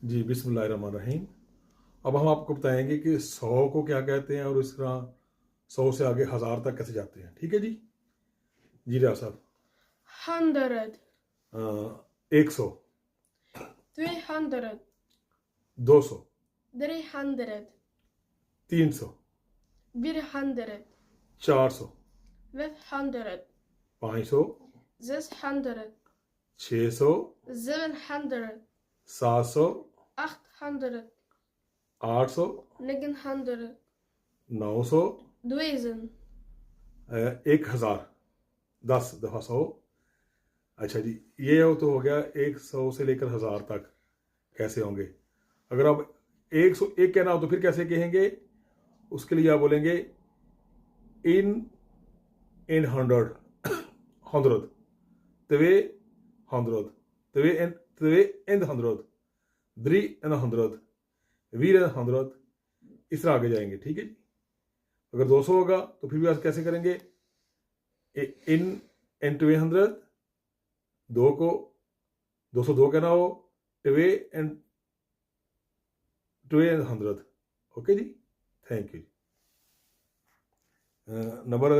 जी, बिस्मिल्लाहिर्रहमानिर्रहीम। अब हम आपको बताएंगे कि 100 को क्या कहते हैं और इस तरह 100 से आगे 1000 तक कैसे जाते हैं। ठीक है जी। जी रियाज साहब। 100, 100, 200, 200, 300, 300, 400, 400, 500, 500, 600, 600, 700, 700, 800, 800, 900, 900, 1000, 1000, 10 दफा 100। अच्छा जी, ये तो हो गया 100 से लेकर 1000 तक कैसे होंगे। अगर आप 101 कहना हो तो फिर कैसे कहेंगे? उसके लिए आप बोलेंगे इन इन hundred, hundred, twee honderd, twee in de honderd, 3 in de honderd, 4 in de honderd, इस तरह आगे जाएंगे। ठीक है जी। अगर 200 होगा तो फिर भी आप कैसे करेंगे? इन इन 200, 2 को 202 कहना हो, 2 in 100। Okay ji, thank you. Number